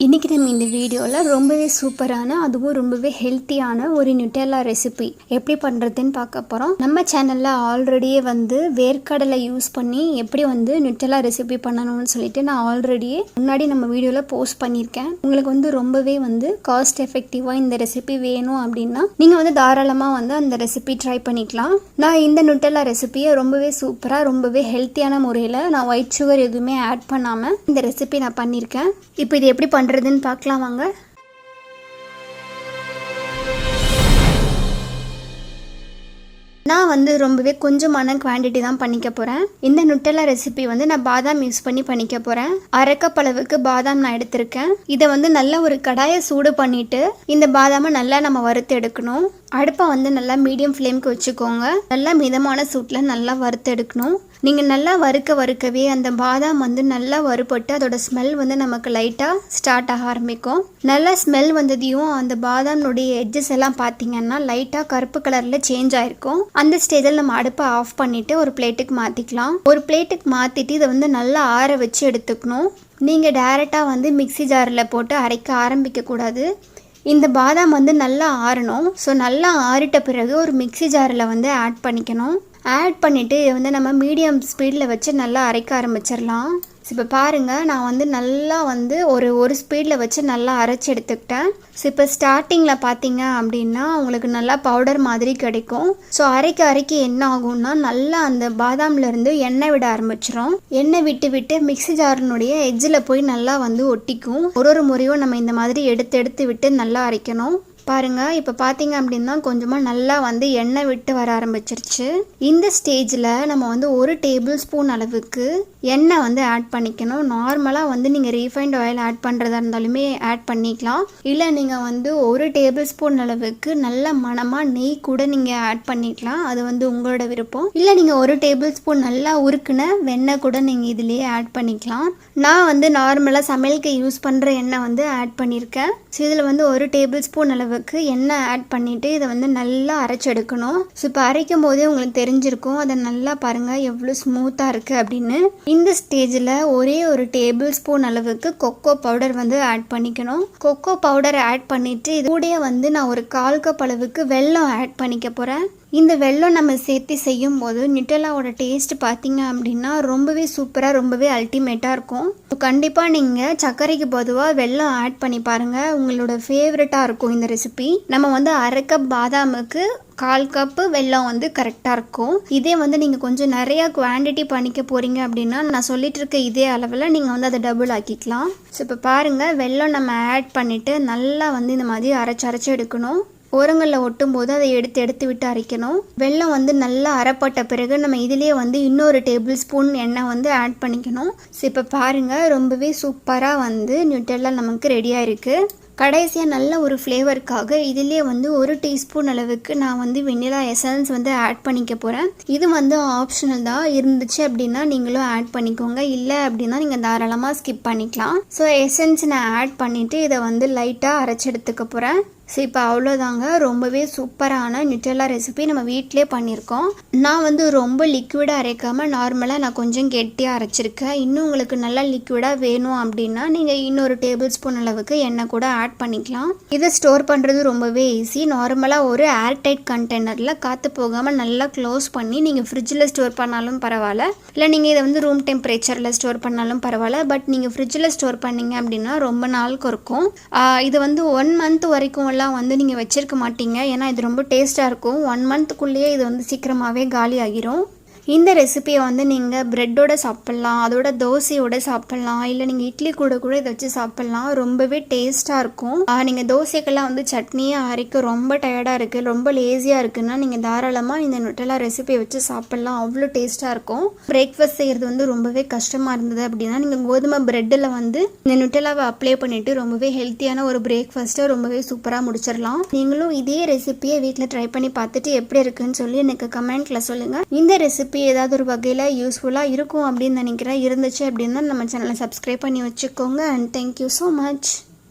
இன்றைக்கி நம்ம இந்த வீடியோவில் ரொம்பவே சூப்பரான அதுவும் ரொம்பவே ஹெல்த்தியான ஒரு நியூட்டெல்லா ரெசிபி எப்படி பண்ணுறதுன்னு பார்க்க போகிறோம். நம்ம சேனலில் ஆல்ரெடியே வேர்க்கடலை யூஸ் பண்ணி எப்படி நியூட்டெல்லா ரெசிபி பண்ணணும்னு சொல்லிட்டு நான் ஆல்ரெடியே முன்னாடி நம்ம வீடியோவில் போஸ்ட் பண்ணியிருக்கேன். உங்களுக்கு ரொம்பவே காஸ்ட் எஃபெக்டிவாக இந்த ரெசிபி வேணும் அப்படின்னா நீங்கள் தாராளமாக அந்த ரெசிபி ட்ரை பண்ணிக்கலாம். நான் இந்த நியூட்டெல்லா ரெசிபியை ரொம்பவே சூப்பராக ரொம்பவே ஹெல்த்தியான முறையில் நான் ஒயிட் சுகர் எதுவுமே ஆட் பண்ணாமல் இந்த ரெசிபி நான் பண்ணியிருக்கேன். இப்போ இது எப்படி பண்ணுறதுன்னு பார்க்கலாம் வாங்க. நான் ரொம்பவே கொஞ்சமான குவான்டிட்டி தான் பண்ணிக்க போகிறேன். இந்த நியூட்டெல்லா ரெசிபி நான் பாதாம் யூஸ் பண்ணி பண்ணிக்க போகிறேன். அரை கப் அளவுக்கு பாதாம் நான் எடுத்திருக்கேன். இதை நல்லா ஒரு கடாயை சூடு பண்ணிவிட்டு இந்த பாதாமை நல்லா நம்ம வறுத்து எடுக்கணும். அடுப்பை நல்லா மீடியம் ஃப்ளேமுக்கு வச்சுக்கோங்க. நல்லா மிதமான சூட்டில் நல்லா வறுத்து எடுக்கணும். நீங்கள் நல்லா வறுக்கவே அந்த பாதாம் நல்லா வறுபட்டு அதோட ஸ்மெல் நமக்கு லைட்டாக ஸ்டார்ட் ஆக ஆரம்பிக்கும். நல்லா ஸ்மெல் வந்ததையும் அந்த பாதாம்னுடைய எட்ஜஸ் எல்லாம் பார்த்தீங்கன்னா லைட்டாக கருப்பு கலரில் சேஞ்ச் ஆகிருக்கும். அந்த ஸ்டேஜில் நம்ம அடுப்பை ஆஃப் பண்ணிவிட்டு ஒரு பிளேட்டுக்கு மாற்றிக்கலாம். ஒரு பிளேட்டுக்கு மாற்றிட்டு இதை நல்லா ஆற வச்சு எடுத்துக்கணும். நீங்கள் டைரெக்டாக மிக்ஸி ஜாரில் போட்டு அரைக்க ஆரம்பிக்கக்கூடாது. இந்த பாதாம் நல்லா ஆறணும். ஸோ நல்லா ஆறிட்ட பிறகு ஒரு மிக்ஸி ஜாரில் ஆட் பண்ணிக்கணும். ஆட் பண்ணிவிட்டு இதை நம்ம மீடியம் ஸ்பீடில் வச்சு நல்லா அரைக்க ஆரம்பிச்சிடலாம். இப்போ பாருங்கள், நான் நல்லா ஒரு ஸ்பீடில் வச்சு நல்லா அரைச்சி எடுத்துக்கிட்டேன். ஸோ இப்போ ஸ்டார்டிங்கில் பார்த்தீங்க அப்படின்னா உங்களுக்கு நல்லா பவுடர் மாதிரி கிடைக்கும். ஸோ அரைக்க என்ன ஆகும்னா நல்லா அந்த பாதாம்லேருந்து எண்ணெய் விட ஆரம்பிச்சிடும். எண்ணெய் விட்டு மிக்ஸி ஜாரினுடைய எட்ஜில் போய் நல்லா ஒட்டிக்கும். ஒரு முறையும் நம்ம இந்த மாதிரி எடுத்து விட்டு நல்லா அரைக்கணும். பாருங்க, இப்போ பார்த்தீங்க அப்படின்னா கொஞ்சமாக நல்லா எண்ணெய் விட்டு வர ஆரம்பிச்சிருச்சு. இந்த ஸ்டேஜில் நம்ம ஒரு டேபிள் ஸ்பூன் அளவுக்கு எண்ணெய் ஆட் பண்ணிக்கணும். நார்மலாக நீங்கள் ரீஃபைண்ட் ஆயில் ஆட் பண்ணுறதா இருந்தாலுமே ஆட் பண்ணிக்கலாம். இல்லை நீங்கள் ஒரு டேபிள் ஸ்பூன் அளவுக்கு நல்ல மணமாக நெய் கூட நீங்கள் ஆட் பண்ணிக்கலாம். அது உங்களோட விருப்பம். இல்லை நீங்கள் ஒரு டேபிள் ஸ்பூன் நல்லா உருக்குன வெண்ணெய் கூட நீங்கள் இதுலேயே ஆட் பண்ணிக்கலாம். நான் நார்மலாக சமையலுக்கு யூஸ் பண்ணுற எண்ணெய் ஆட் பண்ணியிருக்கேன். ஸோ இதில் ஒரு டேபிள் ஸ்பூன் அளவுக்கு எண்ணெய் ஆட் பண்ணிவிட்டு இதை நல்லா அரைச்செடுக்கணும். ஸோ இப்போ அரைக்கும் போதே உங்களுக்கு தெரிஞ்சிருக்கும். அதை நல்லா பாருங்கள் எவ்வளோ ஸ்மூத்தாக இருக்குது அப்படின்னு. இந்த ஸ்டேஜில் ஒரே ஒரு டேபிள் ஸ்பூன் அளவுக்கு கொக்கோ பவுடர் ஆட் பண்ணிக்கணும். கொக்கோ பவுடர் ஆட் பண்ணிவிட்டு இது கூட நான் ஒரு 1/4 கப் அளவுக்கு வெல்லம் ஆட் பண்ணிக்க போகிறேன். இந்த வெல்லம் நம்ம சேர்த்து செய்யும் போது நியூட்டெல்லாவோட டேஸ்ட் பார்த்தீங்க அப்படின்னா ரொம்பவே சூப்பராக ரொம்பவே அல்டிமேட்டாக இருக்கும். கண்டிப்பாக நீங்கள் சர்க்கரைக்கு பொதுவாக வெல்லம் ஆட் பண்ணி பாருங்கள். உங்களோட ஃபேவரட்டாக இருக்கும் இந்த ரெசிபி. நம்ம அரை கப் பாதாமுக்கு 1/4 கப்பு வெல்லம் கரெக்டாக இருக்கும். இதே நீங்கள் கொஞ்சம் நிறையா குவான்டிட்டி பண்ணிக்க போகிறீங்க அப்படின்னா நான் சொல்லிட்டு இருக்க இதே அளவில் நீங்கள் அதை டபுள் ஆக்கிக்கலாம். ஸோ இப்போ பாருங்கள், வெல்லம் நம்ம ஆட் பண்ணிவிட்டு நல்லா இந்த மாதிரி அரைச்சி எடுக்கணும். ஓரங்களில் ஒட்டும் போது அதை எடுத்து விட்டு அரைக்கணும். வெல்லம் நல்லா அரைப்பட்ட பிறகு நம்ம இதிலேயே இன்னொரு டேபிள் ஸ்பூன் எண்ணெய் ஆட் பண்ணிக்கணும். ஸோ இப்போ பாருங்கள், ரொம்பவே சூப்பராக நியூட்டெல்லா நமக்கு ரெடியாக இருக்குது. கடைசியாக நல்ல ஒரு ஃப்ளேவருக்காக இதிலே ஒரு டீஸ்பூன் அளவுக்கு நான் வெண்ணிலா எசன்ஸ் ஆட் பண்ணிக்க போகிறேன். இது ஆப்ஷனல் தான். இருந்துச்சு அப்படின்னா நீங்களும் ஆட் பண்ணிக்கோங்க. இல்லை அப்படின்னா நீங்கள் தாராளமாக ஸ்கிப் பண்ணிக்கலாம். ஸோ எசன்ஸ் நான் ஆட் பண்ணிவிட்டு இதை லைட்டாக அரைச்சி எடுத்துக்க போகிறேன். ஸோ இப்போ அவ்வளோதாங்க, ரொம்பவே சூப்பரான நியூட்டெல்லா ரெசிபி நம்ம வீட்டிலே பண்ணியிருக்கோம். நான் ரொம்ப லிக்விடாக அரைக்காமல் நார்மலாக நான் கொஞ்சம் கெட்டியாக அரைச்சிருக்கேன். இன்னும் உங்களுக்கு நல்லா லிக்விடாக வேணும் அப்படின்னா நீங்கள் இன்னொரு டேபிள் ஸ்பூன் அளவுக்கு எண்ணெய் கூட ஆட் பண்ணிக்கலாம். இதை ஸ்டோர் பண்ணுறது ரொம்பவே ஈஸி. நார்மலாக ஒரு ஏர்டைட் கண்டெய்னரில் காற்று போகாமல் நல்லா க்ளோஸ் பண்ணி நீங்கள் ஃப்ரிட்ஜில் ஸ்டோர் பண்ணாலும் பரவாயில்ல. இல்லை நீங்கள் இதை ரூம் டெம்பரேச்சரில் ஸ்டோர் பண்ணாலும் பரவாயில்ல. பட் நீங்கள் ஃப்ரிட்ஜில் ஸ்டோர் பண்ணிங்க அப்படின்னா ரொம்ப நாளுக்கு இருக்கும். இது 1 மந்த் வரைக்கும் நீங்கள் வச்சிருக்க மாட்டீங்க. ஏன்னா இது ரொம்ப டேஸ்ட்டாக இருக்கும். 1 மந்த்துக்குள்ளேயே இது சீக்கிரமாகவே காலி ஆகிரும். இந்த ரெசிபியை நீங்கள் ப்ரெட்டோட சாப்பிட்லாம், அதோட தோசையோட சாப்பிட்லாம், இல்லை நீங்கள் இட்லி கூட இதை வச்சு சாப்பிட்லாம். ரொம்பவே டேஸ்ட்டாக இருக்கும். நீங்கள் தோசைக்கெல்லாம் சட்னியை அரைக்க ரொம்ப டயர்டாக இருக்குது, ரொம்ப லேசியாக இருக்குன்னா நீங்கள் தாராளமாக இந்த நியூட்டெல்லா ரெசிபியை வச்சு சாப்பிட்லாம். அவ்வளோ டேஸ்ட்டாக இருக்கும். பிரேக்ஃபாஸ்ட் செய்கிறது ரொம்பவே கஷ்டமாக இருந்தது அப்படின்னா நீங்கள் கோதுமை ப்ரெட்டில் இந்த நியூட்டெல்லாவை அப்ளை பண்ணிவிட்டு ரொம்பவே ஹெல்த்தியான ஒரு பிரேக்ஃபாஸ்ட்டை ரொம்பவே சூப்பராக முடிச்சிடலாம். நீங்களும் இதே ரெசிபியை வீட்டில் ட்ரை பண்ணி பார்த்துட்டு எப்படி இருக்குன்னு சொல்லி எனக்கு கமெண்ட்டில் சொல்லுங்கள். இந்த ரெசிபி ஏதாவது ஒரு வகையில் யூஸ்ஃபுல்லாக இருக்கும் அப்படின்னு நினைக்கிறேன். இருந்துச்சு அப்படின்னா நம்ம சேனலை சப்ஸ்கிரைப் பண்ணி வச்சுக்கோங்க. And thank you so much.